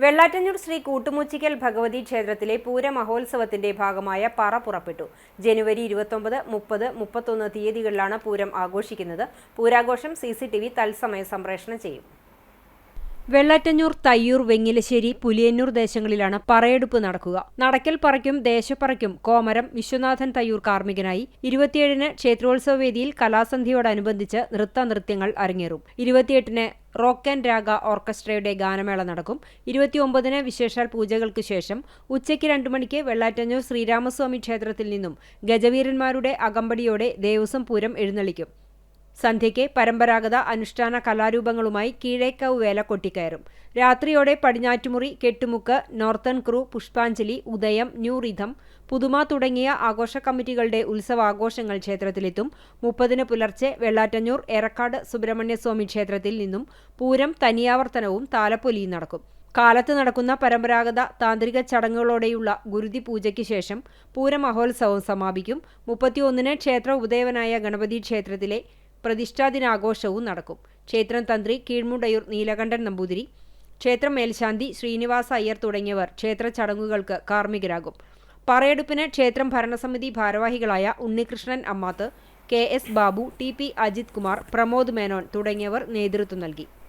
വെള്ളാറ്റഞ്ഞൂർ ശ്രീ കൂട്ടുമുച്ചിക്കൽ ഭഗവതി ക്ഷേത്രത്തിലെ പൂരമഹോത്സവത്തിന്റെ ഭാഗമായ പറ പുറപ്പെട്ടു. ജനുവരി 29, 30, 31 തീയതികളിലാണ് പൂരം ആഘോഷിക്കുന്നത്. പൂരാഘോഷം CCTV തത്സമയം സംപ്രേഷണം ചെയ്യും. വെള്ളാറ്റഞ്ഞൂർ, തയ്യൂർ, വെങ്ങിലശ്ശേരി, പുലിയന്നൂർ ദേശങ്ങളിലാണ് പറയെടുപ്പ് നടക്കുക. നടക്കൽ പറയ്ക്കും ദേശപ്പറയ്ക്കും കോമരം വിശ്വനാഥൻ തയ്യൂർ കാർമ്മികനായി. 27-ന് ക്ഷേത്രോത്സവ വേദിയിൽ കലാസന്ധ്യയോടനുബന്ധിച്ച് നൃത്തങ്ങൾ അരങ്ങേറും. 28-ന് റോക്ക് ആൻഡ് രാഗ ഓർക്കസ്ട്രയുടെ ഗാനമേള നടക്കും. 29-ന് വിശേഷാൽ പൂജകൾക്ക് ശേഷം ഉച്ചയ്ക്ക് 2 മണിക്ക് വെള്ളാറ്റഞ്ഞൂർ ശ്രീരാമസ്വാമി ക്ഷേത്രത്തിൽ നിന്നും ഗജവീരന്മാരുടെ അകമ്പടിയോടെ ദേവസ്വം പൂരം എഴുന്നള്ളിക്കും. സന്ധ്യയ്ക്ക് പരമ്പരാഗത അനുഷ്ഠാന കലാരൂപങ്ങളുമായി കീഴേക്കാവ് വേല കൊട്ടിക്കയറും. രാത്രിയോടെ പടിഞ്ഞാറ്റുമുറി, കെട്ടുമുക്ക്, നോർത്തേൺ ക്രൂ, പുഷ്പാഞ്ജലി, ഉദയം, ന്യൂ റിഥം, പുതുമ തുടങ്ങിയ ആഘോഷ കമ്മിറ്റികളുടെ ഉത്സവാഘോഷങ്ങൾ ക്ഷേത്രത്തിലെത്തും. 30-ന് പുലർച്ചെ വെള്ളാറ്റഞ്ഞൂർ എറക്കാട് സുബ്രഹ്മണ്യസ്വാമി ക്ഷേത്രത്തിൽ നിന്നും പൂരം തനിയാവർത്തനവും താലപ്പൊലിയും നടക്കും. കാലത്ത് നടക്കുന്ന പരമ്പരാഗത താന്ത്രിക ചടങ്ങുകളോടെയുള്ള ഗുരുതി പൂജയ്ക്ക് ശേഷം പൂരമഹോത്സവം സമാപിക്കും. 31-ന് ക്ഷേത്ര ഉപദേവനായ ഗണപതി ക്ഷേത്രത്തിലെ പ്രതിഷ്ഠാദിനാഘോഷവും നടക്കും. ക്ഷേത്രം തന്ത്രി കീഴ്മുണ്ടയൂർ നീലകണ്ഠൻ നമ്പൂതിരി, ക്ഷേത്രം മേൽശാന്തി ശ്രീനിവാസ അയ്യർ തുടങ്ങിയവർ ക്ഷേത്ര ചടങ്ങുകൾക്ക് കാർമ്മികരാകും. പറയെടുപ്പിന് ക്ഷേത്രം ഭരണസമിതി ഭാരവാഹികളായ ഉണ്ണികൃഷ്ണൻ അമ്മാത്ത്, KS ബാബു, TP അജിത് കുമാർ, പ്രമോദ് മേനോൻ തുടങ്ങിയവർ നേതൃത്വം നൽകി.